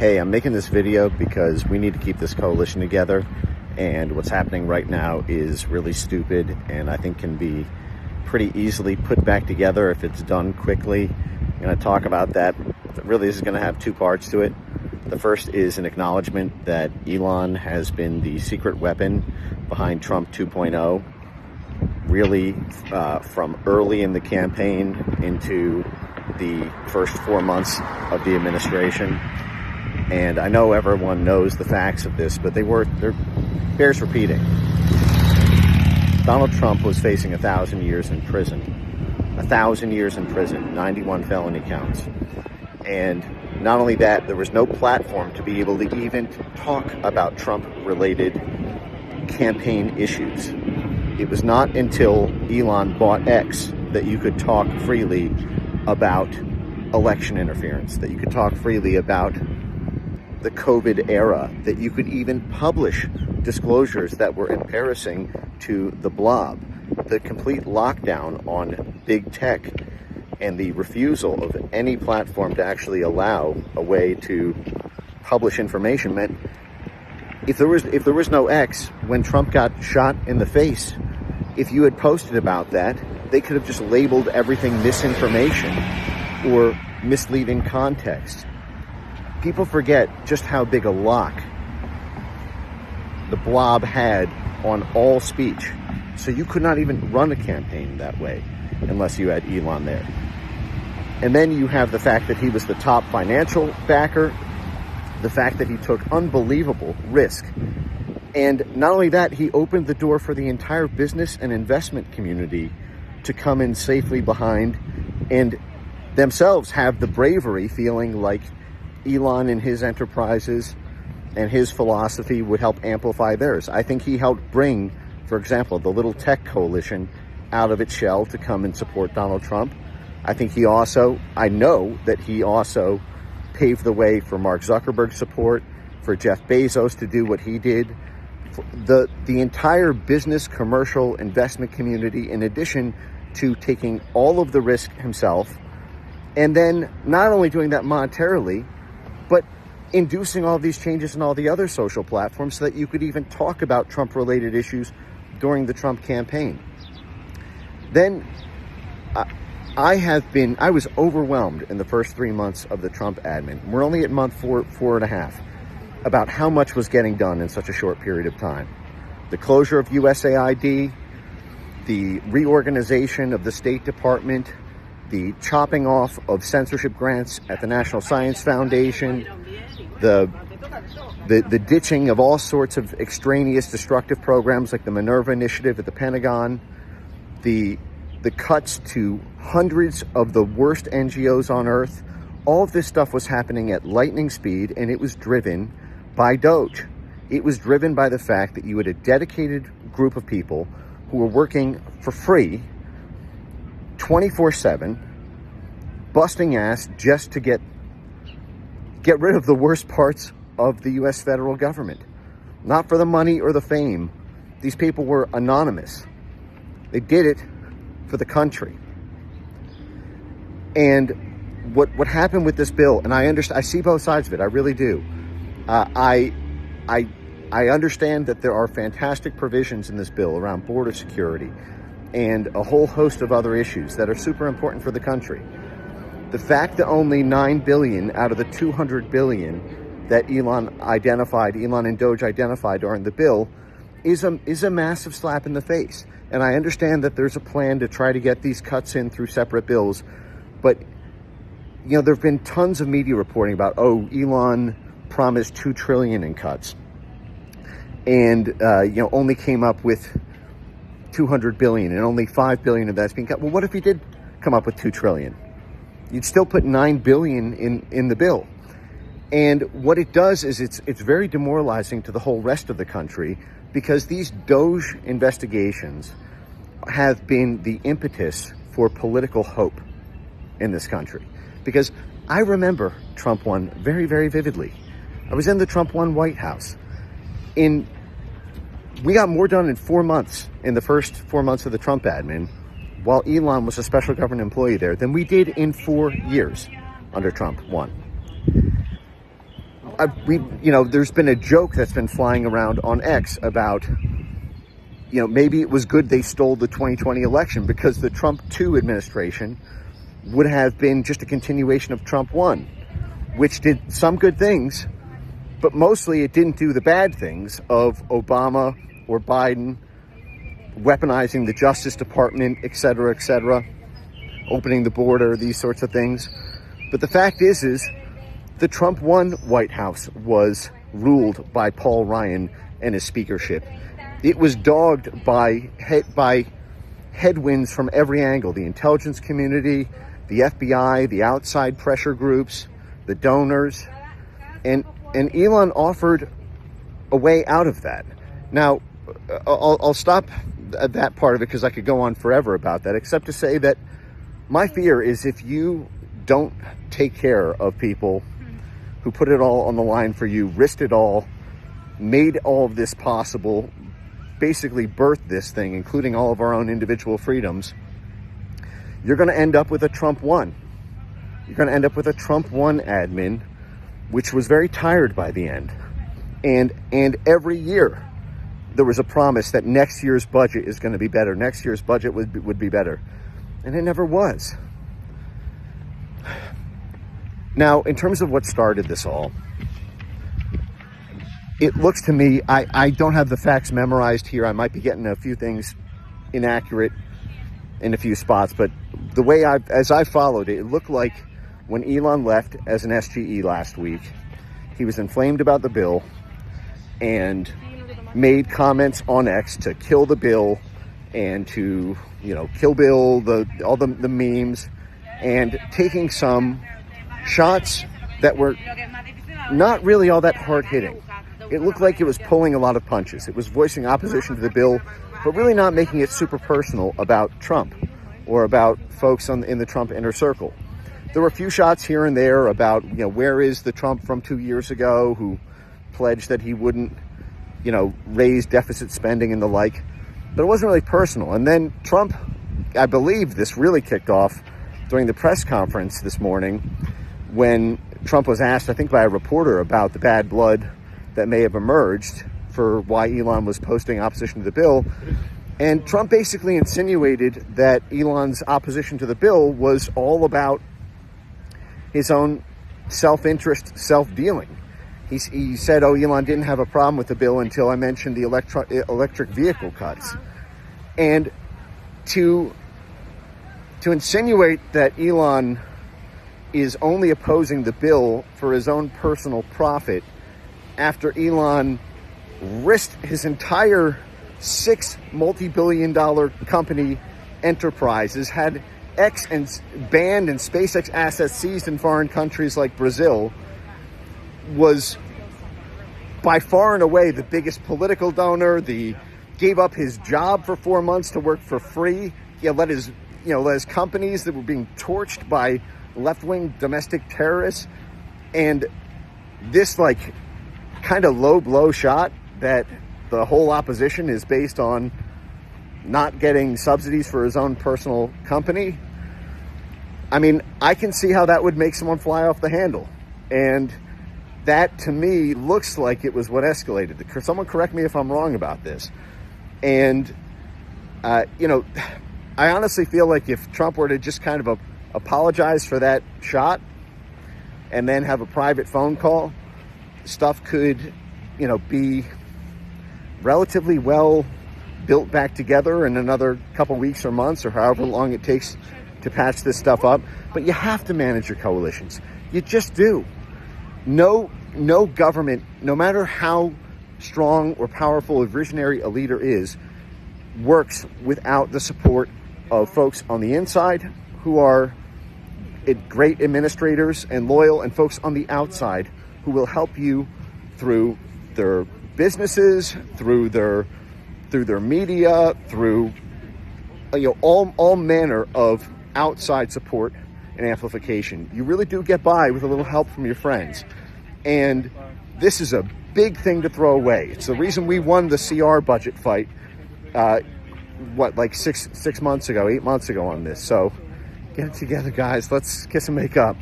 Hey, I'm making this video because we need to keep this coalition together, and what's happening right now is really stupid and I think can be pretty easily put back together if it's done quickly. I'm going to talk about that. Really, this is going to have two parts to it. The first is an acknowledgement that Elon has been the secret weapon behind Trump 2.0, really from early in the campaign into the first 4 months of the administration. And I know everyone knows the facts of this, but they're bears repeating. Donald Trump was facing 1,000 years in prison. 1,000 years in prison, 91 felony counts. And not only that, there was no platform to be able to even talk about Trump-related campaign issues. It was not until Elon bought X that you could talk freely about election interference, that you could talk freely about the COVID era, that you could even publish disclosures that were embarrassing to the blob. The complete lockdown on big tech and the refusal of any platform to actually allow a way to publish information meant if there was no X when Trump got shot in the face, if you had posted about that, they could have just labeled everything misinformation or misleading context. People forget just how big a lock the blob had on all speech. So you could not even run a campaign that way unless you had Elon there. And then you have the fact that he was the top financial backer, the fact that he took unbelievable risk. And not only that, he opened the door for the entire business and investment community to come in safely behind and themselves have the bravery, feeling like Elon and his enterprises and his philosophy would help amplify theirs. I think he helped bring, for example, the little tech coalition out of its shell to come and support Donald Trump. I know that he also paved the way for Mark Zuckerberg's support, for Jeff Bezos to do what he did. The entire business, commercial, investment community, in addition to taking all of the risk himself, and then not only doing that monetarily, but inducing all these changes in all the other social platforms so that you could even talk about Trump-related issues during the Trump campaign. Then I was overwhelmed in the first 3 months of the Trump admin. We're only at month four and a half, about how much was getting done in such a short period of time. The closure of USAID, the reorganization of the State Department, the chopping off of censorship grants at the National Science Foundation, the ditching of all sorts of extraneous destructive programs like the Minerva Initiative at the Pentagon, the cuts to hundreds of the worst NGOs on earth. All of this stuff was happening at lightning speed, and it was driven by Doge. It was driven by the fact that you had a dedicated group of people who were working for free 24/7, busting ass just to get rid of the worst parts of the U.S. federal government. Not for the money or the fame. These people were anonymous. They did it for the country. And what happened with this bill, and I understand, I see both sides of it, I really do. I understand that there are fantastic provisions in this bill around border security and a whole host of other issues that are super important for the country. The fact that only $9 billion out of the $200 billion that Elon and Doge identified during the bill is a massive slap in the face. And I understand that there's a plan to try to get these cuts in through separate bills, but there have been tons of media reporting about, Elon promised $2 trillion in cuts, and only came up with $200 billion, and only $5 billion of that's being cut. Well, what if he did come up with $2 trillion? You'd still put $9 billion in the bill. And what it does is it's very demoralizing to the whole rest of the country, because these Doge investigations have been the impetus for political hope in this country. Because I remember Trump 1 very, very vividly. I was in the Trump 1 White House. We got more done in 4 months, in the first 4 months of the Trump admin, while Elon was a special government employee there, than we did in 4 years under Trump 1. there's been a joke that's been flying around on X about, maybe it was good they stole the 2020 election, because the Trump 2 administration would have been just a continuation of Trump 1, which did some good things, but mostly it didn't do the bad things of Obama or Biden weaponizing the Justice Department, et cetera, opening the border, these sorts of things. But the fact is the Trump 1 White House was ruled by Paul Ryan and his speakership. It was dogged by headwinds from every angle: the intelligence community, the FBI, the outside pressure groups, the donors, and Elon offered a way out of that. Now, I'll stop at that part of it because I could go on forever about that, except to say that my fear is if you don't take care of people who put it all on the line for you, risked it all, made all of this possible, basically birthed this thing, including all of our own individual freedoms, you're going to end up with a Trump 1. You're going to end up with a Trump 1 admin, which was very tired by the end. And every year there was a promise that next year's budget is going to be better. Next year's budget would be better. And it never was. Now, in terms of what started this all, it looks to me, I don't have the facts memorized here. I might be getting a few things inaccurate in a few spots, but the way as I followed it, it looked like when Elon left as an SGE last week, he was inflamed about the bill and made comments on X to kill the bill and to, kill Bill, all the memes, and taking some shots that were not really all that hard hitting. It looked like it was pulling a lot of punches. It was voicing opposition to the bill, but really not making it super personal about Trump or about folks in the Trump inner circle. There were a few shots here and there about, where is the Trump from 2 years ago who pledged that he wouldn't, raise deficit spending and the like, but it wasn't really personal. And then Trump, I believe this really kicked off during the press conference this morning when Trump was asked, I think by a reporter, about the bad blood that may have emerged for why Elon was posting opposition to the bill. And Trump basically insinuated that Elon's opposition to the bill was all about his own self-interest, self-dealing. He said, Elon didn't have a problem with the bill until I mentioned the electric vehicle cuts. And to insinuate that Elon is only opposing the bill for his own personal profit after Elon risked his entire 6 multi-billion-dollar company enterprises, had X and banned and SpaceX assets seized in foreign countries like Brazil, was by far and away the biggest political donor. Gave up his job for 4 months to work for free. Let his companies that were being torched by left-wing domestic terrorists, and this kind of low blow shot that the whole opposition is based on not getting subsidies for his own personal company. I mean, I can see how that would make someone fly off the handle. And that, to me, looks like it was what escalated. Someone correct me if I'm wrong about this. And, I honestly feel like if Trump were to just kind of apologize for that shot and then have a private phone call, stuff could, be relatively well built back together in another couple weeks or months or however long it takes to patch this stuff up. But you have to manage your coalitions. You just do. No government, no matter how strong or powerful or visionary a leader is, works without the support of folks on the inside who are great administrators and loyal, and folks on the outside who will help you through their businesses, through their media, through all manner of outside support and amplification. You really do get by with a little help from your friends. And this is a big thing to throw away. It's the reason we won the CR budget fight, 6 months ago, 8 months ago on this. So get it together, guys. Let's kiss and make up.